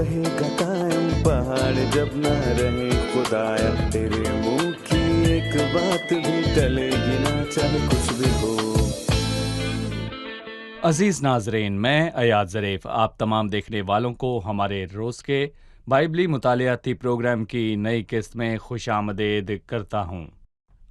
رہے گا قائم پہاڑ جب نہ رہے خدایا، تیرے منہ کی ایک بات بھی ٹلے گی نہ چاہے کچھ بھی ہو۔ عزیز ناظرین، میں ایاد ظریف آپ تمام دیکھنے والوں کو ہمارے روز کے بائبلی مطالعاتی پروگرام کی نئی قسط میں خوش آمدید کرتا ہوں۔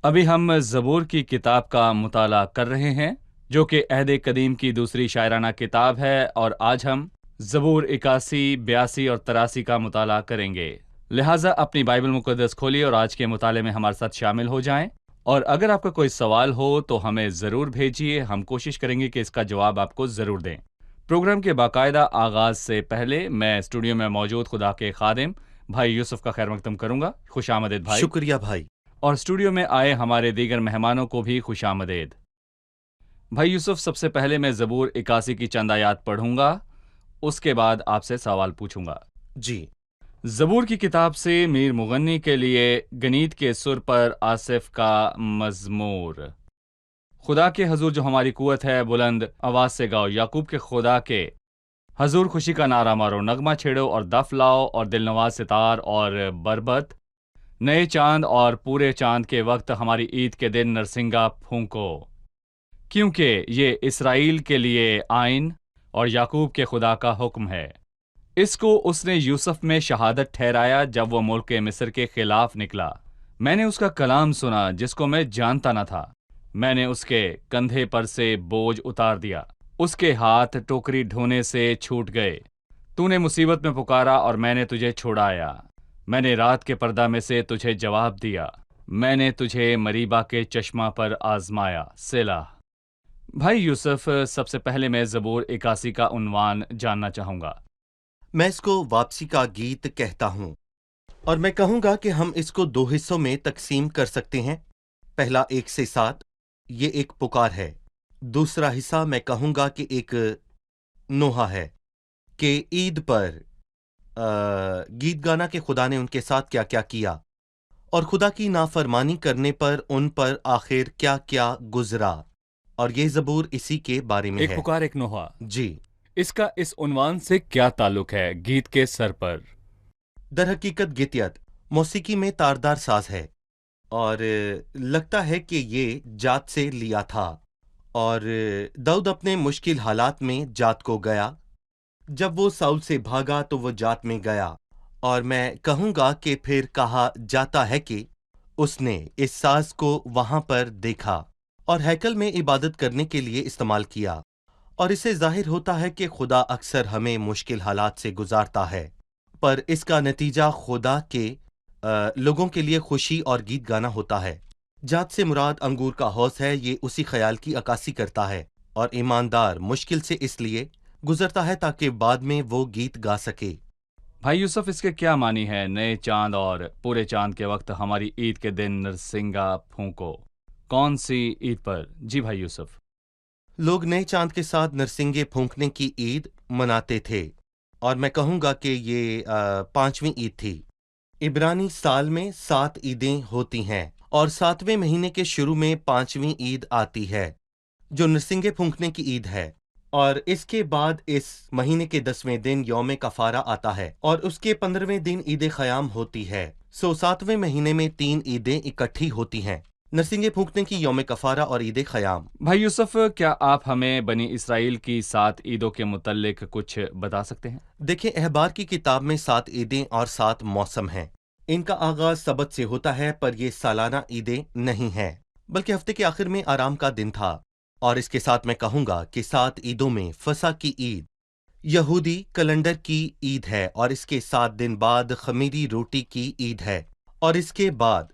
ابھی ہم زبور کی کتاب کا مطالعہ کر رہے ہیں، جو کہ عہد قدیم کی دوسری شاعرانہ کتاب ہے، اور آج ہم زبور 81، 82 اور 83 کا مطالعہ کریں گے۔ لہٰذا اپنی بائبل مقدس کھولیے اور آج کے مطالعے میں ہمارے ساتھ شامل ہو جائیں، اور اگر آپ کا کوئی سوال ہو تو ہمیں ضرور بھیجیے، ہم کوشش کریں گے کہ اس کا جواب آپ کو ضرور دیں۔ پروگرام کے باقاعدہ آغاز سے پہلے میں اسٹوڈیو میں موجود خدا کے خادم بھائی یوسف کا خیر مقدم کروں گا۔ خوش آمدید بھائی۔ شکریہ بھائی۔ اور اسٹوڈیو میں آئے ہمارے دیگر مہمانوں کو بھی خوش آمدید۔ بھائی یوسف، سب سے پہلے میں زبور 81 کی چند آیات پڑھوں گا، اس کے بعد آپ سے سوال پوچھوں گا۔ جی۔ زبور کی کتاب سے میر مغنی کے لیے گنیت کے سر پر آصف کا مزمور۔ خدا کے حضور جو ہماری قوت ہے، بلند آواز سے گاؤ، یعقوب کے خدا کے حضور خوشی کا نعرہ مارو، نغمہ چھیڑو اور دف لاؤ اور دل نواز ستار اور بربت، نئے چاند اور پورے چاند کے وقت ہماری عید کے دن نرسنگا پھونکو، کیونکہ یہ اسرائیل کے لیے آئین اور یعقوب کے خدا کا حکم ہے۔ اس کو اس نے یوسف میں شہادت ٹھہرایا جب وہ ملک مصر کے خلاف نکلا۔ میں نے اس کا کلام سنا جس کو میں جانتا نہ تھا، میں نے اس کے کندھے پر سے بوجھ اتار دیا، اس کے ہاتھ ٹوکری ڈھونے سے چھوٹ گئے۔ تو نے مصیبت میں پکارا اور میں نے تجھے چھڑایا، میں نے رات کے پردہ میں سے تجھے جواب دیا، میں نے تجھے مریبا کے چشمہ پر آزمایا۔ سیلا۔ بھائی یوسف، سب سے پہلے میں زبور 81 کا عنوان جاننا چاہوں گا۔ میں اس کو واپسی کا گیت کہتا ہوں، اور میں کہوں گا کہ ہم اس کو دو حصوں میں تقسیم کر سکتے ہیں۔ پہلا 1 سے 7، یہ ایک پکار ہے۔ دوسرا حصہ میں کہوں گا کہ ایک نوحہ ہے کہ عید پر گیت گانا کہ خدا نے ان کے ساتھ کیا کیا کیا، اور خدا کی نافرمانی کرنے پر ان پر آخر کیا کیا گزرا، اور یہ زبور اسی کے بارے میں ہے۔ ایک پکار، ایک نوحہ۔ جی۔ اس کا اس عنوان سے کیا تعلق ہے گیت کے سر پر؟ در حقیقت گتیت موسیقی میں تاردار ساز ہے، اور لگتا ہے کہ یہ جات سے لیا تھا، اور داؤد اپنے مشکل حالات میں جات کو گیا۔ جب وہ ساؤل سے بھاگا تو وہ جات میں گیا، اور میں کہوں گا کہ پھر کہا جاتا ہے کہ اس نے اس ساز کو وہاں پر دیکھا اور ہیکل میں عبادت کرنے کے لیے استعمال کیا، اور اس سے ظاہر ہوتا ہے کہ خدا اکثر ہمیں مشکل حالات سے گزارتا ہے، پر اس کا نتیجہ خدا کے لوگوں کے لیے خوشی اور گیت گانا ہوتا ہے۔ جات سے مراد انگور کا حوض ہے، یہ اسی خیال کی عکاسی کرتا ہے، اور ایماندار مشکل سے اس لیے گزرتا ہے تاکہ بعد میں وہ گیت گا سکے۔ بھائی یوسف، اس کے کیا معنی ہے؟ نئے چاند اور پورے چاند کے وقت ہماری عید کے دن نرسنگا پھونکو، کون سی عید پر؟ جی بھائی یوسف۔ لوگ نئے چاند کے ساتھ نرسنگے پھونکنے کی عید مناتے تھے، اور میں کہوں گا کہ یہ 5ویں عید تھی۔ عبرانی سال میں 7 عیدیں ہوتی ہیں، اور 7ویں مہینے کے شروع میں 5ویں عید آتی ہے جو نرسنگے پھونکنے کی عید ہے، اور اس کے بعد اس مہینے کے 10ویں دن یوم کفارہ آتا ہے، اور اس کے 15ویں دن عید خیام ہوتی ہے۔ 7ویں مہینے میں 3 عیدیں اکٹھی ہوتی ہیں، نرسنگے پھونکنے کی، یوم کفارہ اور عید خیام۔ بھائی یوسف، کیا آپ ہمیں بنی اسرائیل کی 7 عیدوں کے متعلق کچھ بتا سکتے ہیں؟ دیکھیں، احبار کی کتاب میں 7 عیدیں اور 7 موسم ہیں۔ ان کا آغاز سبت سے ہوتا ہے، پر یہ سالانہ عیدیں نہیں ہیں، بلکہ ہفتے کے آخر میں آرام کا دن تھا۔ اور اس کے ساتھ میں کہوں گا کہ 7 عیدوں میں فسح کی عید یہودی کیلنڈر کی عید ہے، اور اس کے 7 دن بعد خمیری روٹی کی عید ہے، اور اس کے بعد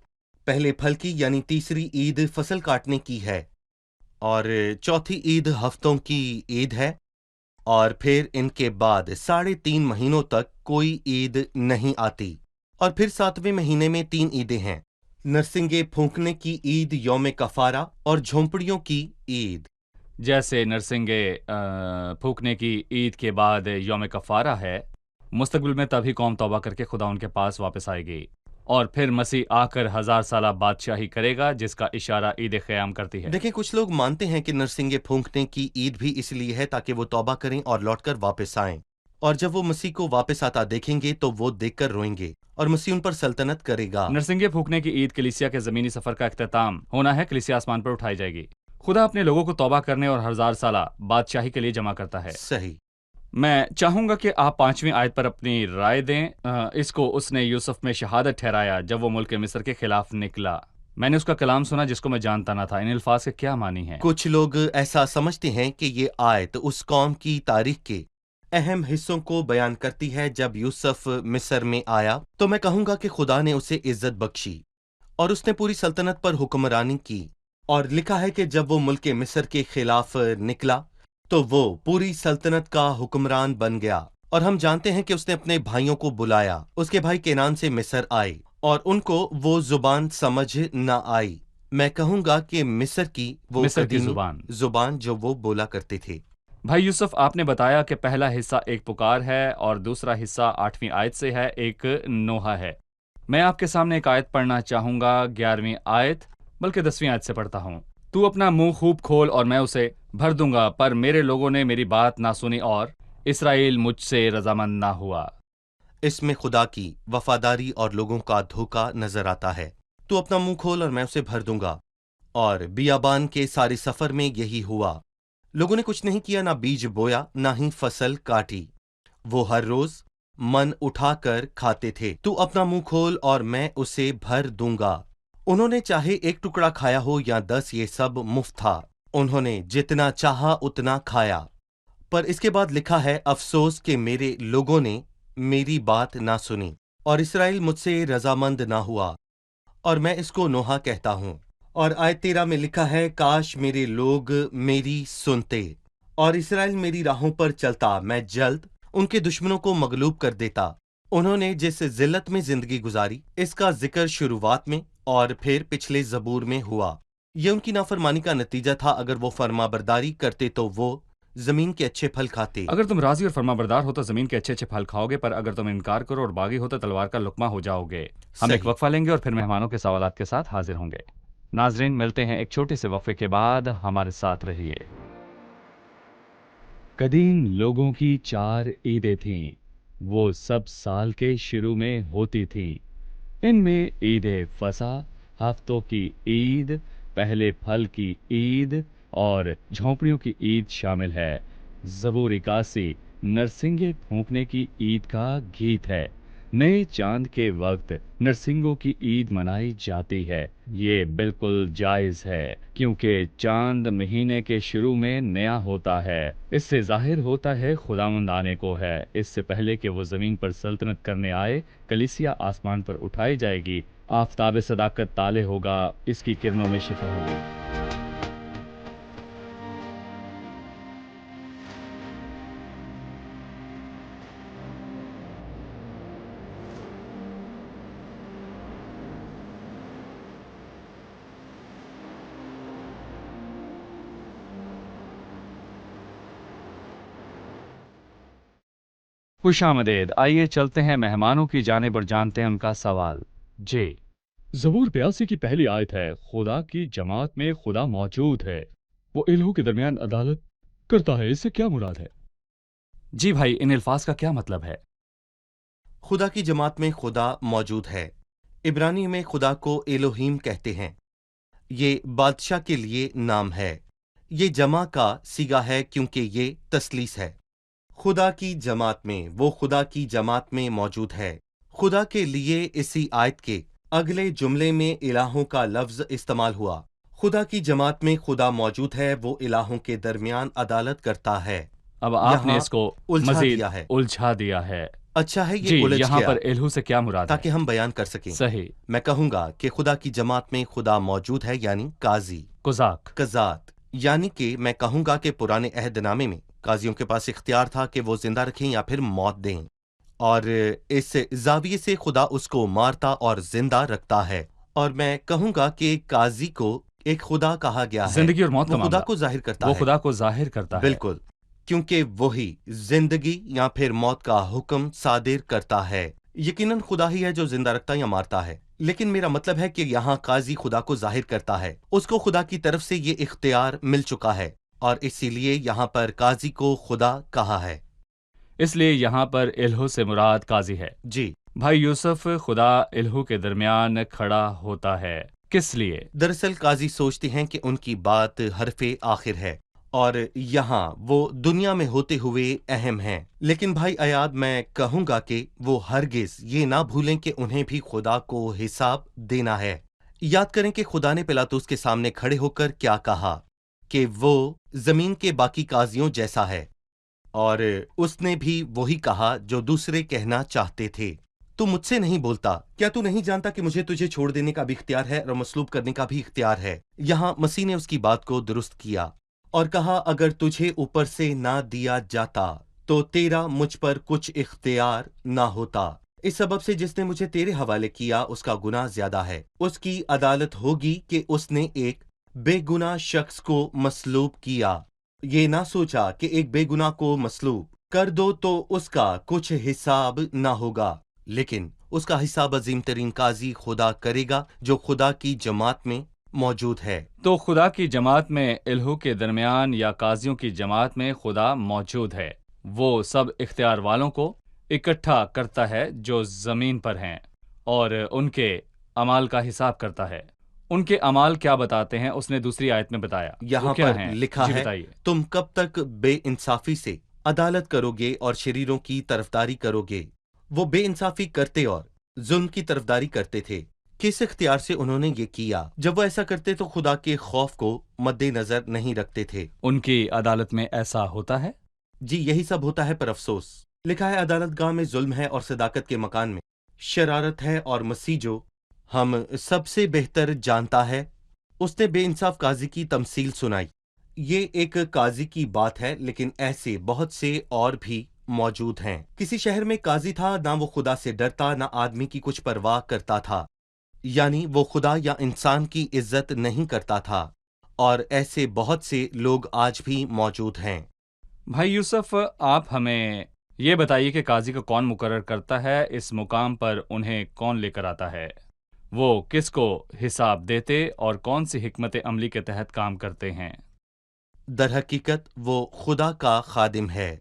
پہلے پھل کی یعنی تیسری عید فصل کاٹنے کی ہے، اور چوتھی عید ہفتوں کی عید ہے، اور پھر ان کے بعد 3.5 مہینوں تک کوئی عید نہیں آتی، اور پھر 7ویں مہینے میں 3 عیدیں ہیں، نرسنگے پھونکنے کی عید، یوم کفارہ اور جھونپڑیوں کی عید۔ جیسے نرسنگے پھونکنے کی عید کے بعد یوم کفارہ ہے، مستقبل میں تبھی قوم توبہ کر کے خدا ان کے پاس واپس آئے گی، اور پھر مسیح آ کر 1000 سالہ بادشاہی کرے گا، جس کا اشارہ عید قیام کرتی ہے۔ دیکھیں، کچھ لوگ مانتے ہیں کہ نرسنگے پھونکنے کی عید بھی اس لیے ہے تاکہ وہ توبہ کریں اور لوٹ کر واپس آئیں، اور جب وہ مسیح کو واپس آتا دیکھیں گے تو وہ دیکھ کر روئیں گے اور مسیح ان پر سلطنت کرے گا۔ نرسنگے پھونکنے کی عید کلیسیا کے زمینی سفر کا اختتام ہونا ہے۔ کلیسیا آسمان پر اٹھائی جائے گی۔ خدا اپنے لوگوں کو توبہ کرنے اور 1000 سالہ بادشاہی کے لیے جمع کرتا ہے۔ صحیح۔ میں چاہوں گا کہ آپ 5ویں آیت پر اپنی رائے دیں۔ اس کو اس نے یوسف میں شہادت ٹھہرایا جب وہ ملک مصر کے خلاف نکلا۔ میں نے اس کا کلام سنا جس کو میں جانتا نہ تھا۔ ان الفاظ کے کیا معنی ہے؟ کچھ لوگ ایسا سمجھتے ہیں کہ یہ آیت اس قوم کی تاریخ کے اہم حصوں کو بیان کرتی ہے۔ جب یوسف مصر میں آیا تو میں کہوں گا کہ خدا نے اسے عزت بخشی اور اس نے پوری سلطنت پر حکمرانی کی، اور لکھا ہے کہ جب وہ ملک مصر کے خلاف نکلا تو وہ پوری سلطنت کا حکمران بن گیا۔ اور ہم جانتے ہیں کہ اس نے اپنے بھائیوں کو بلایا۔ اس کے بھائی کینان سے مصر آئے اور ان کو وہ زبان سمجھ نہ آئی۔ میں کہوں گا کہ مصر کی وہ مصر کی قدیمی زبان جو وہ بولا کرتے تھے۔ بھائی یوسف، آپ نے بتایا کہ پہلا حصہ ایک پکار ہے اور دوسرا حصہ 8ویں آیت سے ہے، ایک نوحہ ہے۔ میں آپ کے سامنے ایک آیت پڑھنا چاہوں گا، 11ویں آیت، بلکہ 10ویں آیت سے پڑھتا ہوں۔ تو اپنا منہ خوب کھول اور میں اسے بھر دوں گا، پر میرے لوگوں نے میری بات نہ سنی اور اسرائیل مجھ سے رضامند نہ ہوا۔ اس میں خدا کی وفاداری اور لوگوں کا دھوکہ نظر آتا ہے۔ تو اپنا منہ کھول اور میں اسے بھر دوں گا۔ اور بیابان کے سارے سفر میں یہی ہوا۔ لوگوں نے کچھ نہیں کیا، نہ بیج بویا نہ ہی فصل کاٹی، وہ ہر روز من اٹھا کر کھاتے تھے۔ تو اپنا منہ کھول اور میں اسے بھر دوں گا۔ انہوں نے چاہے ایک ٹکڑا کھایا ہو یا 10، یہ سب مفت تھا۔ انہوں نے جتنا چاہا اتنا کھایا۔ پر اس کے بعد لکھا ہے، افسوس کہ میرے لوگوں نے میری بات نہ سنی اور اسرائیل مجھ سے رضامند نہ ہوا، اور میں اس کو نوحہ کہتا ہوں۔ اور آیت 13 میں لکھا ہے، کاش میرے لوگ میری سنتے اور اسرائیل میری راہوں پر چلتا، میں جلد ان کے دشمنوں کو مغلوب کر دیتا۔ انہوں نے جس ذلت میں زندگی گزاری، اس کا ذکر شروعات میں اور پھر پچھلے زبور میں ہوا۔ یہ ان کی نافرمانی کا نتیجہ تھا۔ اگر وہ فرما برداری کرتے تو وہ زمین کے اچھے پھل کھاتے۔ اگر تم راضی اور فرما بردار ہو تو زمین کے اچھے اچھے پھل کھاؤ گے، پر اگر تم انکار کرو اور باغی ہو تو تلوار کا لقمہ ہو جاؤ گے۔ ہم ایک صحیح۔ وقفہ لیں گے اور پھر مہمانوں کے سوالات کے ساتھ حاضر ہوں گے۔ ناظرین، ملتے ہیں ایک چھوٹے سے وقفے کے بعد، ہمارے ساتھ رہیے۔ قدیم لوگوں کی 4 عیدیں تھیں، وہ سب سال کے شروع میں ہوتی تھیں۔ ان میں عید فصح، ہفتوں کی عید، پہلے پھل کی عید اور جھونپڑیوں کی عید شامل ہے۔ زبور 81 نرسنگے پھونکنے کی عید کا گیت ہے۔ نئے چاند کے وقت نرسنگوں کی عید منائی جاتی ہے۔ یہ بالکل جائز ہے کیونکہ چاند مہینے کے شروع میں نیا ہوتا ہے۔ اس سے ظاہر ہوتا ہے خداوند آنے کو ہے۔ اس سے پہلے کہ وہ زمین پر سلطنت کرنے آئے، کلیسیا آسمان پر اٹھائی جائے گی۔ آفتاب صداقت طالع ہوگا، اس کی کرنوں میں شفا ہوگی۔ خوش آمدید۔ آئیے چلتے ہیں مہمانوں کی جانب اور جانتے ہیں ان کا سوال۔ جی، زبور 82 کی پہلی آیت ہے، خدا کی جماعت میں خدا موجود ہے، وہ الہوں کے درمیان عدالت کرتا ہے۔ اس سے کیا مراد ہے؟ جی بھائی، ان الفاظ کا کیا مطلب ہے؟ خدا کی جماعت میں خدا موجود ہے۔ عبرانی میں خدا کو ایلوہیم کہتے ہیں۔ یہ بادشاہ کے لیے نام ہے۔ یہ جمع کا صیغہ ہے کیونکہ یہ تثلیث ہے۔ خدا کی جماعت میں، وہ خدا کی جماعت میں موجود ہے۔ خدا کے لیے اسی آیت کے اگلے جملے میں الہوں کا لفظ استعمال ہوا۔ خدا کی جماعت میں خدا موجود ہے، وہ الہوں کے درمیان عدالت کرتا ہے۔ اب آپ نے یہاں اس کو الجھا مزید دیا ہے۔ الجھا دیا ہے۔ اچھا ہے جی، یہ الجھ یہاں گیا پر الہو سے کیا مراد ہے؟ تاکہ ہم بیان کر سکیں۔ صحیح، میں کہوں گا کہ خدا کی جماعت میں خدا موجود ہے، یعنی قاضی، قزاق۔ قضات، یعنی کہ میں کہوں گا کہ پرانے عہد نامے میں قاضیوں کے پاس اختیار تھا کہ وہ زندہ رکھیں یا پھر موت دیں، اور اس زاویے سے خدا اس کو مارتا اور زندہ رکھتا ہے۔ اور میں کہوں گا کہ قاضی کو ایک خدا کہا گیا ہے۔ زندگی اور موت کا وہ خدا معاملہ، کو ظاہر کرتا وہ ہے۔ خدا کو ظاہر کرتا ہے۔ بالکل، کیونکہ وہی زندگی یا پھر موت کا حکم صادر کرتا ہے۔ یقیناً خدا ہی ہے جو زندہ رکھتا یا مارتا ہے، لیکن میرا مطلب ہے کہ یہاں قاضی خدا کو ظاہر کرتا ہے۔ اس کو خدا کی طرف سے یہ اختیار مل چکا ہے، اور اسی لیے یہاں پر قاضی کو خدا کہا ہے۔ اس لیے یہاں پر الہو سے مراد قاضی ہے۔ جی، بھائی یوسف، خدا الہو کے درمیان کھڑا ہوتا ہے، کس لیے؟ دراصل قاضی سوچتے ہیں کہ ان کی بات حرف آخر ہے اور یہاں وہ دنیا میں ہوتے ہوئے اہم ہیں، لیکن بھائی ایاد میں کہوں گا کہ وہ ہرگز یہ نہ بھولیں کہ انہیں بھی خدا کو حساب دینا ہے۔ یاد کریں کہ خدا نے پلاطس کے سامنے کھڑے ہو کر کیا کہا کہ وہ زمین کے باقی قاضیوں جیسا ہے، اور اس نے بھی وہی کہا جو دوسرے کہنا چاہتے تھے، تو مجھ سے نہیں بولتا، کیا تو نہیں جانتا کہ مجھے تجھے چھوڑ دینے کا بھی اختیار ہے اور مصلوب کرنے کا بھی اختیار ہے؟ یہاں مسیح نے اس کی بات کو درست کیا اور کہا اگر تجھے اوپر سے نہ دیا جاتا تو تیرا مجھ پر کچھ اختیار نہ ہوتا۔ اس سبب سے جس نے مجھے تیرے حوالے کیا اس کا گناہ زیادہ ہے، اس کی عدالت ہوگی کہ اس نے ایک بے گناہ شخص کو مصلوب کیا۔ یہ نہ سوچا کہ ایک بے گناہ کو مصلوب کر دو تو اس کا کچھ حساب نہ ہوگا، لیکن اس کا حساب عظیم ترین قاضی خدا کرے گا جو خدا کی جماعت میں موجود ہے۔ تو خدا کی جماعت میں الہو کے درمیان یا قاضیوں کی جماعت میں خدا موجود ہے۔ وہ سب اختیار والوں کو اکٹھا کرتا ہے جو زمین پر ہیں اور ان کے اعمال کا حساب کرتا ہے۔ ان کے اعمال کیا بتاتے ہیں؟ اس نے دوسری آیت میں بتایا۔ یہاں وہ کیا پر ہیں؟ لکھا جی ہے، بتائیے۔ تم کب تک بے انصافی سے عدالت کرو گے اور شریروں کی طرفداری کرو گے؟ وہ بے انصافی کرتے اور ظلم کی طرفداری کرتے تھے۔ کس اختیار سے انہوں نے یہ کیا؟ جب وہ ایسا کرتے تو خدا کے خوف کو مد نظر نہیں رکھتے تھے۔ ان کی عدالت میں ایسا ہوتا ہے؟ جی، یہی سب ہوتا ہے، پر افسوس لکھا ہے عدالت گاہ میں ظلم ہے اور صداقت کے مکان میں شرارت ہے، اور مسیح جو ہم سب سے بہتر جانتا ہے اس نے بے انصاف قاضی کی تمثیل سنائی۔ یہ ایک قاضی کی بات ہے، لیکن ایسے بہت سے اور بھی موجود ہیں۔ کسی شہر میں قاضی تھا، نہ وہ خدا سے ڈرتا نہ آدمی کی کچھ پرواہ کرتا تھا، یعنی وہ خدا یا انسان کی عزت نہیں کرتا تھا، اور ایسے بہت سے لوگ آج بھی موجود ہیں۔ بھائی یوسف، آپ ہمیں یہ بتائیے کہ قاضی کو کون مقرر کرتا ہے؟ اس مقام پر انہیں کون لے کر آتا ہے؟ وہ کس کو حساب دیتے اور کون سی حکمت عملی کے تحت کام کرتے ہیں؟ در حقیقت وہ خدا کا خادم ہے،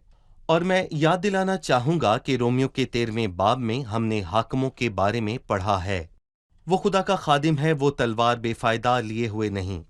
اور میں یاد دلانا چاہوں گا کہ رومیو کے 13ویں باب میں ہم نے حاکموں کے بارے میں پڑھا ہے۔ وہ خدا کا خادم ہے، وہ تلوار بے فائدہ لیے ہوئے نہیں،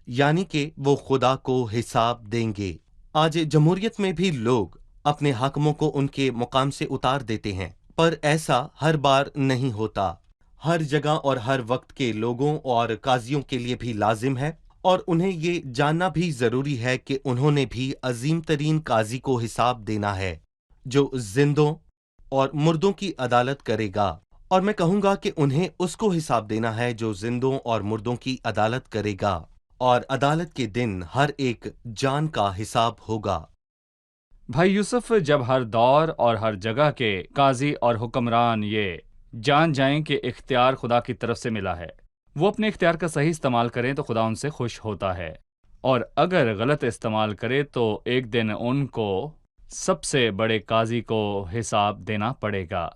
یعنی کہ وہ خدا کو حساب دیں گے۔ آج جمہوریت میں بھی لوگ اپنے حاکموں کو ان کے مقام سے اتار دیتے ہیں، پر ایسا ہر بار نہیں ہوتا۔ ہر جگہ اور ہر وقت کے لوگوں اور قاضیوں کے لیے بھی لازم ہے، اور انہیں یہ جاننا بھی ضروری ہے کہ انہوں نے بھی عظیم ترین قاضی کو حساب دینا ہے جو زندوں اور مردوں کی عدالت کرے گا، اور میں کہوں گا کہ انہیں اس کو حساب دینا ہے جو زندوں اور مردوں کی عدالت کرے گا، اور عدالت کے دن ہر ایک جان کا حساب ہوگا۔ بھائی یوسف، جب ہر دور اور ہر جگہ کے قاضی اور حکمران یہ جان جائیں کہ اختیار خدا کی طرف سے ملا ہے، وہ اپنے اختیار کا صحیح استعمال کریں تو خدا ان سے خوش ہوتا ہے، اور اگر غلط استعمال کرے تو ایک دن ان کو سب سے بڑے قاضی کو حساب دینا پڑے گا،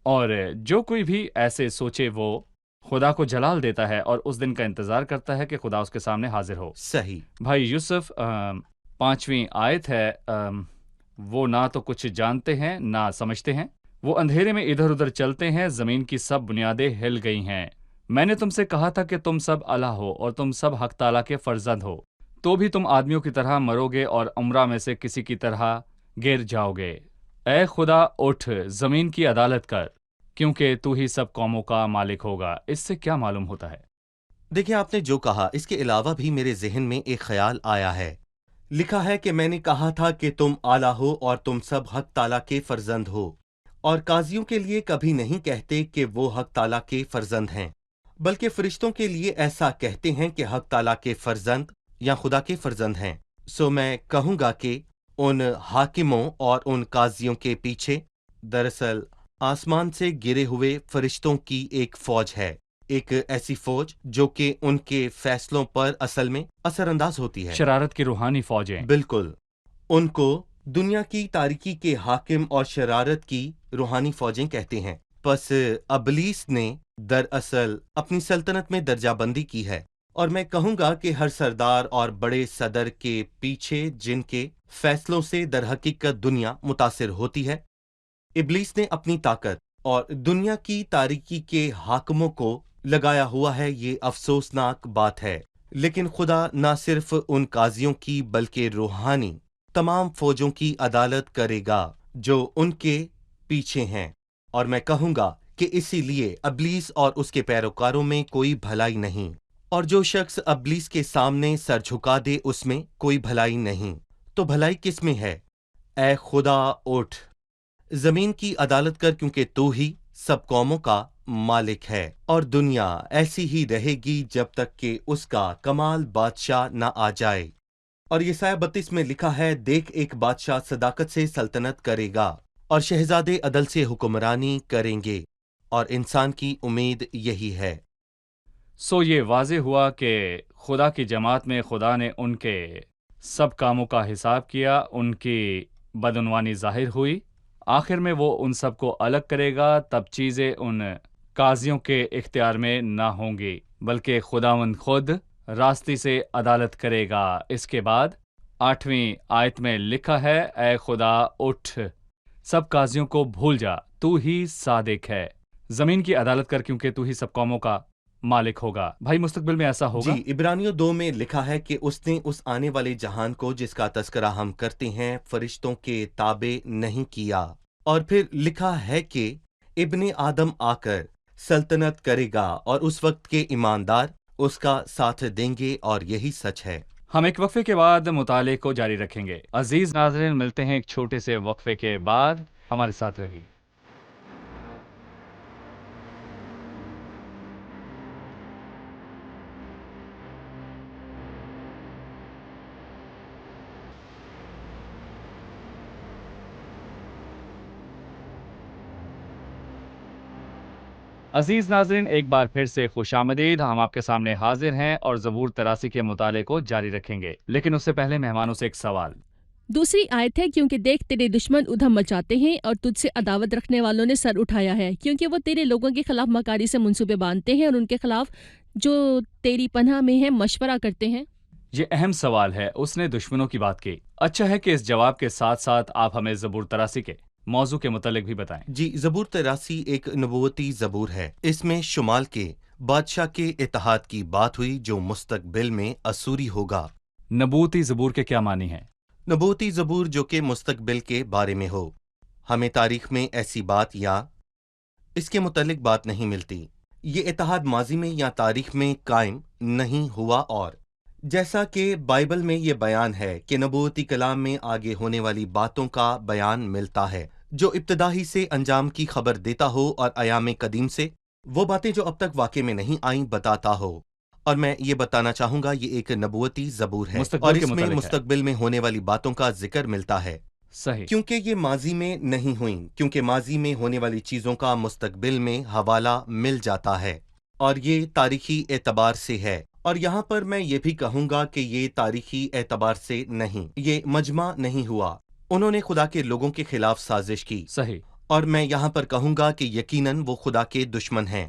اور جو کوئی بھی ایسے سوچے وہ خدا کو جلال دیتا ہے اور اس دن کا انتظار کرتا ہے کہ خدا اس کے سامنے حاضر ہو۔ صحیح۔ بھائی یوسف، 5ویں آیت ہے، وہ نہ تو کچھ جانتے ہیں نہ سمجھتے ہیں، وہ اندھیرے میں ادھر ادھر چلتے ہیں، زمین کی سب بنیادیں ہل گئی ہیں۔ میں نے تم سے کہا تھا کہ تم سب الہ ہو اور تم سب حق تعالیٰ کے فرزند ہو، تو بھی تم آدمیوں کی طرح مرو گے اور امرا میں سے کسی کی طرح گر جاؤ گے۔ اے خدا، اٹھ، زمین کی عدالت کر، کیونکہ تو ہی سب قوموں کا مالک ہوگا۔ اس سے کیا معلوم ہوتا ہے؟ دیکھیں، آپ نے جو کہا اس کے علاوہ بھی میرے ذہن میں ایک خیال آیا ہے۔ لکھا ہے کہ میں نے کہا تھا کہ تم اعلیٰ ہو اور تم سب حق تعالیٰ کے فرزند ہو، اور قاضیوں کے لیے کبھی نہیں کہتے کہ وہ حق تعالیٰ کے فرزند ہیں، بلکہ فرشتوں کے لیے ایسا کہتے ہیں کہ حق تعالیٰ کے فرزند یا خدا کے فرزند ہیں۔ سو میں کہوں گا کہ ان حاکموں اور ان قاضیوں کے پیچھے دراصل آسمان سے گرے ہوئے فرشتوں کی ایک فوج ہے، ایک ایسی فوج جو کہ ان کے فیصلوں پر اصل میں اثر انداز ہوتی ہے۔ شرارت کی روحانی فوجیں۔ بالکل، ان کو دنیا کی تاریکی کے حاکم اور شرارت کی روحانی فوجیں کہتے ہیں۔ پس ابلیس نے دراصل اپنی سلطنت میں درجہ بندی کی ہے، اور میں کہوں گا کہ ہر سردار اور بڑے صدر کے پیچھے جن کے فیصلوں سے در حقیقت دنیا متاثر ہوتی ہے، ابلیس نے اپنی طاقت اور دنیا کی تاریکی کے حاکموں کو لگایا ہوا ہے۔ یہ افسوسناک بات ہے، لیکن خدا نہ صرف ان قاضیوں کی بلکہ روحانی تمام فوجوں کی عدالت کرے گا جو ان کے پیچھے ہیں۔ اور میں کہوں گا کہ اسی لیے ابلیس اور اس کے پیروکاروں میں کوئی بھلائی نہیں، اور جو شخص ابلیس کے سامنے سر جھکا دے اس میں کوئی بھلائی نہیں۔ تو بھلائی کس میں ہے؟ اے خدا اٹھ، زمین کی عدالت کر، کیونکہ تو ہی سب قوموں کا مالک ہے، اور دنیا ایسی ہی رہے گی جب تک کہ اس کا کمال بادشاہ نہ آ جائے۔ اور یسایہ 32 میں لکھا ہے، دیکھ ایک بادشاہ صداقت سے سلطنت کرے گا اور شہزادے عدل سے حکمرانی کریں گے، اور انسان کی امید یہی ہے۔ سو یہ واضح ہوا کہ خدا کی جماعت میں خدا نے ان کے سب کاموں کا حساب کیا، ان کی بدعنوانی ظاہر ہوئی، آخر میں وہ ان سب کو الگ کرے گا، تب چیزیں ان قاضیوں کے اختیار میں نہ ہوں گی، بلکہ خداوند خود راستی سے عدالت کرے گا۔ اس کے بعد 8ویں آیت میں لکھا ہے، اے خدا اٹھ، سب قاضیوں کو بھول جا، تو ہی صادق ہے، زمین کی عدالت کر، کیونکہ تو ہی سب قوموں کا مالک ہوگا۔ بھائی مستقبل میں ایسا ہوگا؟ جی، عبرانیوں 2 میں لکھا ہے کہ اس نے اس آنے والے جہان کو جس کا تذکرہ ہم کرتے ہیں فرشتوں کے تابع نہیں کیا، اور پھر لکھا ہے کہ ابن آدم آ کر سلطنت کرے گا اور اس وقت کے ایماندار اس کا ساتھ دیں گے، اور یہی سچ ہے۔ ہم ایک وقفے کے بعد مطالعے کو جاری رکھیں گے۔ عزیز ناظرین، ملتے ہیں ایک چھوٹے سے وقفے کے بعد، ہمارے ساتھ رہیے۔ عزیز ناظرین، ایک بار پھر سے خوش آمدید۔ ہم آپ کے سامنے حاضر ہیں اور زبور 83 کے مطالعے کو جاری رکھیں گے، لیکن اس سے پہلے مہمانوں سے ایک سوال۔ دوسری آیت ہے، کیونکہ دیکھ تیرے دشمن ادھم مچاتے ہیں اور تجھ سے عداوت رکھنے والوں نے سر اٹھایا ہے، کیونکہ وہ تیرے لوگوں کے خلاف مکاری سے منصوبے باندھتے ہیں اور ان کے خلاف جو تیری پناہ میں ہیں مشورہ کرتے ہیں۔ یہ اہم سوال ہے، اس نے دشمنوں کی بات کی۔ اچھا ہے کہ اس جواب کے ساتھ ساتھ آپ ہمیں زبور 83 کے موضوع کے متعلق بھی بتائیں۔ جی، زبور 83 ایک نبوتی زبور ہے۔ اس میں شمال کے بادشاہ کے اتحاد کی بات ہوئی جو مستقبل میں اسوری ہوگا۔ نبوتی زبور کے کیا معنی ہیں؟ نبوتی زبور جو کہ مستقبل کے بارے میں ہو۔ ہمیں تاریخ میں ایسی بات یا اس کے متعلق بات نہیں ملتی۔ یہ اتحاد ماضی میں یا تاریخ میں قائم نہیں ہوا، اور جیسا کہ بائبل میں یہ بیان ہے کہ نبوتی کلام میں آگے ہونے والی باتوں کا بیان ملتا ہے جو ابتدا ہی سے انجام کی خبر دیتا ہو، اور ایام قدیم سے وہ باتیں جو اب تک واقع میں نہیں آئیں بتاتا ہو۔ اور میں یہ بتانا چاہوں گا یہ ایک نبوتی زبور ہے، مستقبل اور کے اس میں متعلق ہے۔ مستقبل میں ہونے والی باتوں کا ذکر ملتا ہے، صحیح۔ کیونکہ یہ ماضی میں نہیں ہوئیں، کیونکہ ماضی میں ہونے والی چیزوں کا مستقبل میں حوالہ مل جاتا ہے، اور یہ تاریخی اعتبار سے ہے۔ اور یہاں پر میں یہ بھی کہوں گا کہ یہ تاریخی اعتبار سے نہیں، یہ مجمع نہیں ہوا، انہوں نے خدا کے لوگوں کے خلاف سازش کی۔ صحیح۔ اور میں یہاں پر کہوں گا کہ یقیناً وہ خدا کے دشمن ہیں۔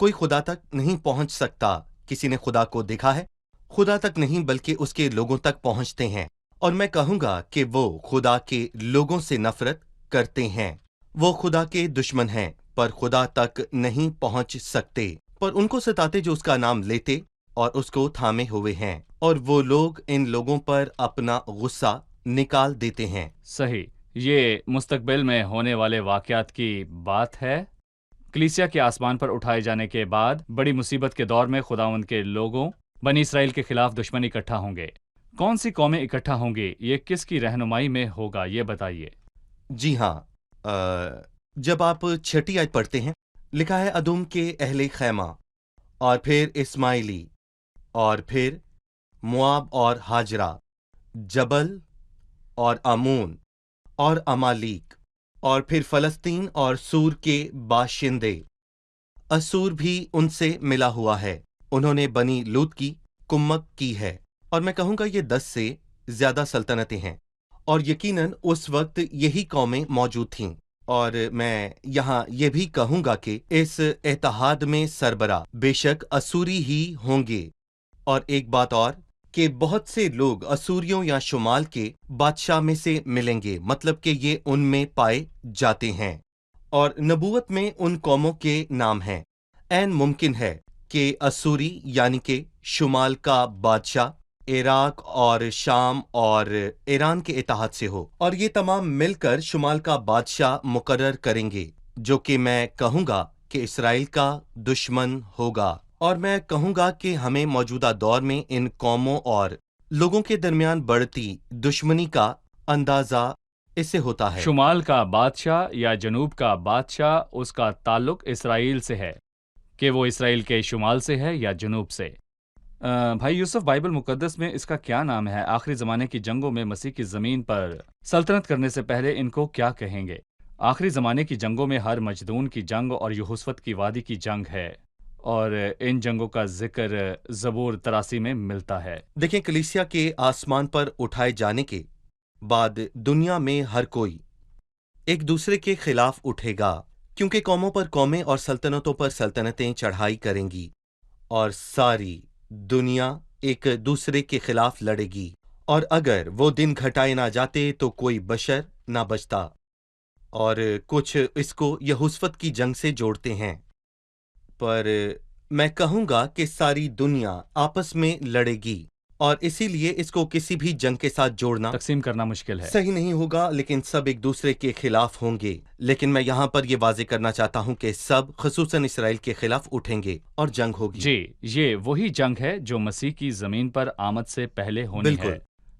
کوئی خدا تک نہیں پہنچ سکتا۔ کسی نے خدا کو دیکھا ہے؟ خدا تک نہیں، بلکہ اس کے لوگوں تک پہنچتے ہیں۔ اور میں کہوں گا کہ وہ خدا کے لوگوں سے نفرت کرتے ہیں۔ وہ خدا کے دشمن ہیں، پر خدا تک نہیں پہنچ سکتے، پر ان کو ستاتے جو اس کا نام لیتے اور اس کو تھامے ہوئے ہیں، اور وہ لوگ ان لوگوں پر اپنا غصہ نکال دیتے ہیں۔ صحیح، یہ مستقبل میں ہونے والے واقعات کی بات ہے۔ کلیسیا کے آسمان پر اٹھائے جانے کے بعد بڑی مصیبت کے دور میں خداوند کے لوگوں بنی اسرائیل کے خلاف دشمن اکٹھا ہوں گے۔ کون سی قومیں اکٹھا ہوں گی؟ یہ کس کی رہنمائی میں ہوگا، یہ بتائیے۔ جی ہاں، جب آپ 6 آیت پڑھتے ہیں، لکھا ہے ادوم کے اہل خیمہ، اور پھر اسماعیلی، اور پھر مواب اور ہاجرہ، جبل اور امون اور امالیک، اور پھر فلسطین اور سور کے باشندے۔ اسور بھی ان سے ملا ہوا ہے، انہوں نے بنی لوط کی کمک کی ہے۔ اور میں کہوں گا یہ 10 سے زیادہ سلطنتیں ہیں، اور یقیناً اس وقت یہی قومیں موجود تھیں۔ اور میں یہاں یہ بھی کہوں گا کہ اس اتحاد میں سربراہ بے شک اسوری ہی ہوں گے، اور ایک بات اور کہ بہت سے لوگ اسوریوں یا شمال کے بادشاہ میں سے ملیں گے، مطلب کہ یہ ان میں پائے جاتے ہیں، اور نبوت میں ان قوموں کے نام ہیں۔ عین ممکن ہے کہ اسوری یعنی کہ شمال کا بادشاہ عراق اور شام اور ایران کے اتحاد سے ہو، اور یہ تمام مل کر شمال کا بادشاہ مقرر کریں گے، جو کہ میں کہوں گا کہ اسرائیل کا دشمن ہوگا۔ اور میں کہوں گا کہ ہمیں موجودہ دور میں ان قوموں اور لوگوں کے درمیان بڑھتی دشمنی کا اندازہ اس سے ہوتا ہے۔ شمال کا بادشاہ یا جنوب کا بادشاہ، اس کا تعلق اسرائیل سے ہے کہ وہ اسرائیل کے شمال سے ہے یا جنوب سے۔ بھائی یوسف، بائبل مقدس میں اس کا کیا نام ہے؟ آخری زمانے کی جنگوں میں مسیح کی زمین پر سلطنت کرنے سے پہلے ان کو کیا کہیں گے؟ آخری زمانے کی جنگوں میں ہر مجدون کی جنگ اور یہوشفت کی وادی کی جنگ ہے، اور ان جنگوں کا ذکر زبور 83 میں ملتا ہے۔ دیکھیں، کلیسیا کے آسمان پر اٹھائے جانے کے بعد دنیا میں ہر کوئی ایک دوسرے کے خلاف اٹھے گا، کیونکہ قوموں پر قومیں اور سلطنتوں پر سلطنتیں چڑھائی کریں گی، اور ساری دنیا ایک دوسرے کے خلاف لڑے گی، اور اگر وہ دن گھٹائے نہ جاتے تو کوئی بشر نہ بچتا۔ اور کچھ اس کو یہوشفت کی جنگ سے جوڑتے ہیں، پر میں کہوں گا کہ ساری دنیا آپس میں لڑے گی، اور اسی لیے اس کو کسی بھی جنگ کے ساتھ جوڑنا تقسیم کرنا مشکل ہے۔ صحیح نہیں ہوگا، لیکن سب ایک دوسرے کے خلاف ہوں گے۔ لیکن میں یہاں پر یہ واضح کرنا چاہتا ہوں کہ سب خصوصاً اسرائیل کے خلاف اٹھیں گے اور جنگ ہوگی۔ جی، یہ وہی جنگ ہے جو مسیح کی زمین پر آمد سے پہلے ہونی بالکل۔ ہے،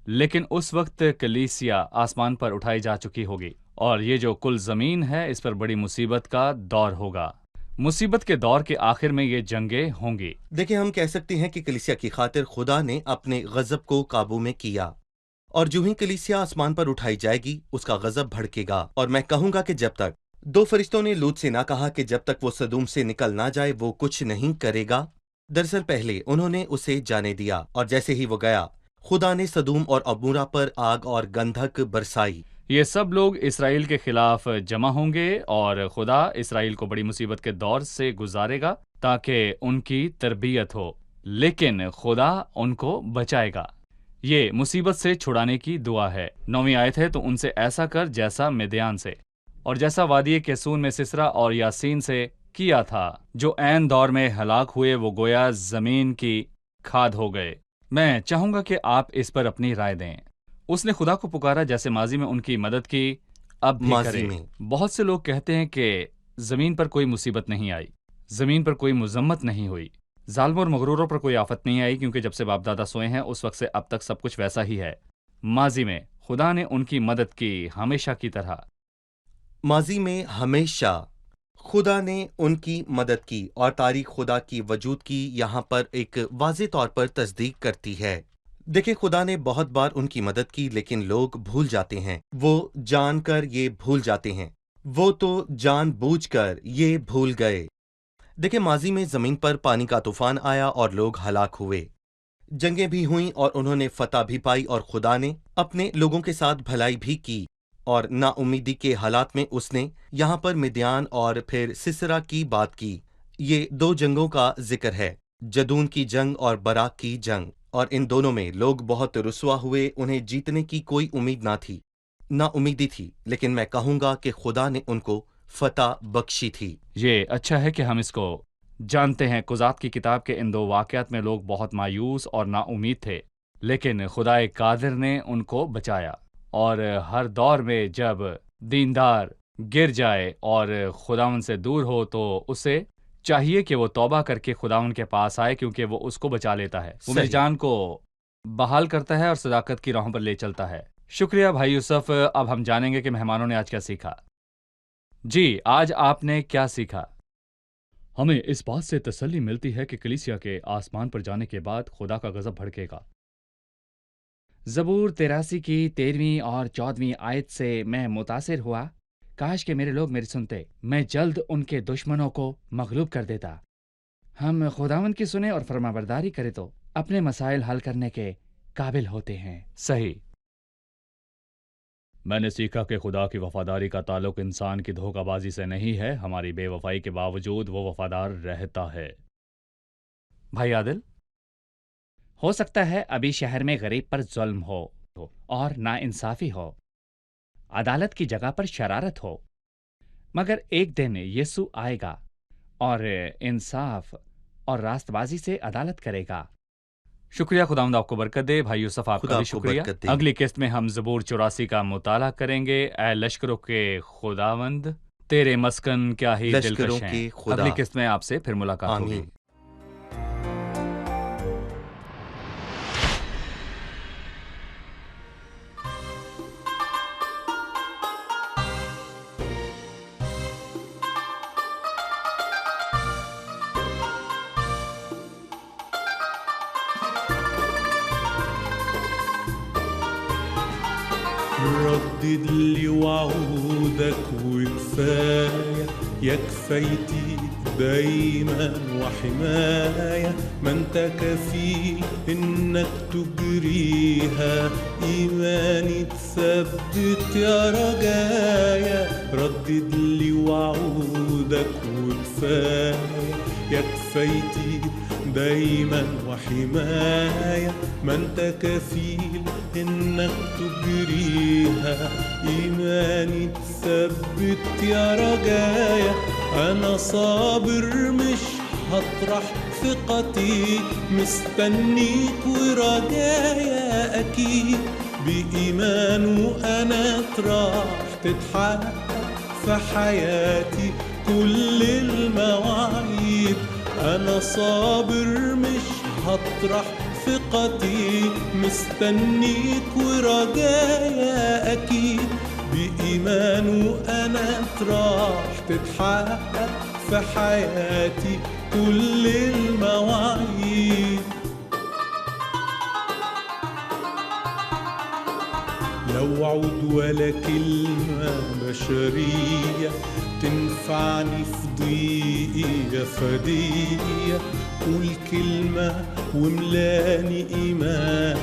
لیکن اس وقت کلیسیا آسمان پر اٹھائی جا چکی ہوگی، اور یہ جو کل زمین ہے اس پر بڑی مصیبت کا دور ہوگا۔ مصیبت کے دور کے آخر میں یہ جنگیں ہوں گی۔ دیکھیں، ہم کہہ سکتے ہیں کہ کلیسیا کی خاطر خدا نے اپنے غضب کو قابو میں کیا، اور جو ہی کلیسیا آسمان پر اٹھائی جائے گی اس کا غضب بھڑکے گا۔ اور میں کہوں گا کہ جب تک دو فرشتوں نے لوط سے نہ کہا کہ جب تک وہ سدوم سے نکل نہ جائے وہ کچھ نہیں کرے گا، دراصل پہلے انہوں نے اسے جانے دیا، اور جیسے ہی وہ گیا خدا نے سدوم اور عمورہ پر آگ اور گندھک برسائی۔ یہ سب لوگ اسرائیل کے خلاف جمع ہوں گے، اور خدا اسرائیل کو بڑی مصیبت کے دور سے گزارے گا تاکہ ان کی تربیت ہو، لیکن خدا ان کو بچائے گا۔ یہ مصیبت سے چھڑانے کی دعا ہے۔ 9ویں آیت ہے، تو ان سے ایسا کر جیسا مدیان سے اور جیسا وادی کیسون میں سسرا اور یاسین سے کیا تھا، جو عین دور میں ہلاک ہوئے، وہ گویا زمین کی کھاد ہو گئے۔ میں چاہوں گا کہ آپ اس پر اپنی رائے دیں۔ اس نے خدا کو پکارا جیسے ماضی میں ان کی مدد کی، اب بھی ماضی کرے۔ میں بہت سے لوگ کہتے ہیں کہ زمین پر کوئی مصیبت نہیں آئی، زمین پر کوئی مذمت نہیں ہوئی، ظالموں اور مغروروں پر کوئی آفت نہیں آئی، کیونکہ جب سے باپ دادا سوئے ہیں اس وقت سے اب تک سب کچھ ویسا ہی ہے۔ ماضی میں خدا نے ان کی مدد کی، ہمیشہ کی طرح۔ ماضی میں ہمیشہ خدا نے ان کی مدد کی، اور تاریخ خدا کی وجود کی یہاں پر ایک واضح طور پر تصدیق کرتی ہے۔ دیکھیں، خدا نے بہت بار ان کی مدد کی، لیکن لوگ بھول جاتے ہیں، وہ جان کر یہ بھول جاتے ہیں، وہ تو جان بوجھ کر یہ بھول گئے۔ دیکھیں، ماضی میں زمین پر پانی کا طوفان آیا اور لوگ ہلاک ہوئے، جنگیں بھی ہوئیں اور انہوں نے فتح بھی پائی، اور خدا نے اپنے لوگوں کے ساتھ بھلائی بھی کی، اور نا امیدی کے حالات میں اس نے یہاں پر مدیان اور پھر سسرا کی بات کی۔ یہ دو جنگوں کا ذکر ہے، جدون کی جنگ اور براق کی جنگ، اور ان دونوں میں لوگ بہت رسوا ہوئے، انہیں جیتنے کی کوئی امید نہ تھی، نا امیدی تھی، لیکن میں کہوں گا کہ خدا نے ان کو فتح بخشی تھی۔ یہ اچھا ہے کہ ہم اس کو جانتے ہیں۔ قضات کی کتاب کے ان دو واقعات میں لوگ بہت مایوس اور نا امید تھے، لیکن خدا قادر نے ان کو بچایا۔ اور ہر دور میں جب دیندار گر جائے اور خداوند سے دور ہو تو اسے چاہیے کہ وہ توبہ کر کے خداوند کے پاس آئے، کیونکہ وہ اس کو بچا لیتا ہے، وہ میری صحیح۔ جان کو بحال کرتا ہے اور صداقت کی راہوں پر لے چلتا ہے۔ شکریہ بھائی یوسف۔ اب ہم جانیں گے کہ مہمانوں نے آج کیا سیکھا۔ جی، آج آپ نے کیا سیکھا؟ ہمیں اس بات سے تسلی ملتی ہے کہ کلیسیا کے آسمان پر جانے کے بعد خدا کا غضب بھڑکے گا۔ زبور 83 کی 13ویں اور 14ویں آیت سے میں متاثر ہوا۔ کاش کہ میرے لوگ میری سنتے، میں جلد ان کے دشمنوں کو مغلوب کر دیتا۔ ہم خداوند کی سنیں اور فرما برداری کریں تو اپنے مسائل حل کرنے کے قابل ہوتے ہیں۔ صحیح۔ میں نے سیکھا کہ خدا کی وفاداری کا تعلق انسان کی دھوکہ بازی سے نہیں ہے، ہماری بے وفائی کے باوجود وہ وفادار رہتا ہے۔ بھائی عادل؟ ہو سکتا ہے ابھی شہر میں غریب پر ظلم ہو اور ناانصافی ہو، عدالت کی جگہ پر شرارت ہو، مگر ایک دن یسوع آئے گا اور انصاف اور راست بازی سے عدالت کرے گا۔ شکریہ، خداوند آپ کو برکت دے۔ بھائی یوسف آپ خدا کا بھی آپ کو شکریہ۔ برکت دے۔ اگلی قسط میں ہم زبور 84 کا مطالعہ کریں گے۔ اے لشکروں کے خداوند، تیرے مسکن کیا ہی لشکروں دلکش ہیں۔ کے خدا۔ اگلی قسط میں آپ سے پھر ملاقات ہوگی۔ آمین۔ ردد لي وعودك وكفاية، يا كفايتي دايما وحماية، ما انت كفيل انك تجريها، ايماني تثبت يا رجايا. ردد لي وعودك وكفاية، يا كفايتي دايما وحماية، ما انت كفيل انك تجريها، ايماني تثبت يا رجايا. انا صابر مش هطرح ثقتي، مستنيك ورجايا اكيد، بايمان وانا راح تتحقق في حياتي كل المواعيد. انا صابر مش هطرح ثقتي، مستنيك ورجايا اكيد، بايمان وانا راح تتحقق في حياتي كل المواعيد. لا وعود ولا كلمة بشرية تنفعني في ضيقي يا فدية، قول كلمة وملاني إيمان،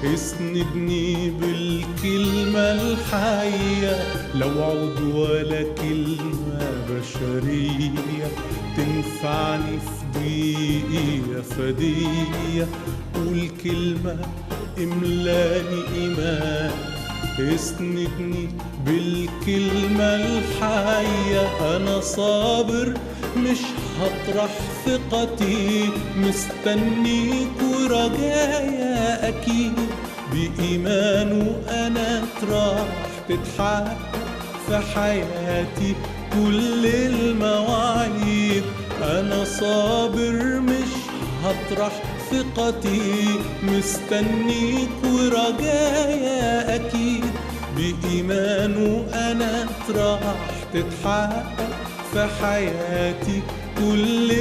اسندني بالكلمة الحية. لا وعود ولا كلمة بشرية تنفعني في ضيقي يا فدية، قول كلمة املاني إيمان، اسندني بالكلمة الحية. أنا صابر مش هطرح ثقتي، مستنيك ورجايا أكيد، بإيمان وأنا راح تتحقق في حياتي كل المواعيد. أنا صابر مش هطرح ثقتي، مستنيك ورجايا أكيد، بإيمان وأنا راح تتحقق في حياتي كل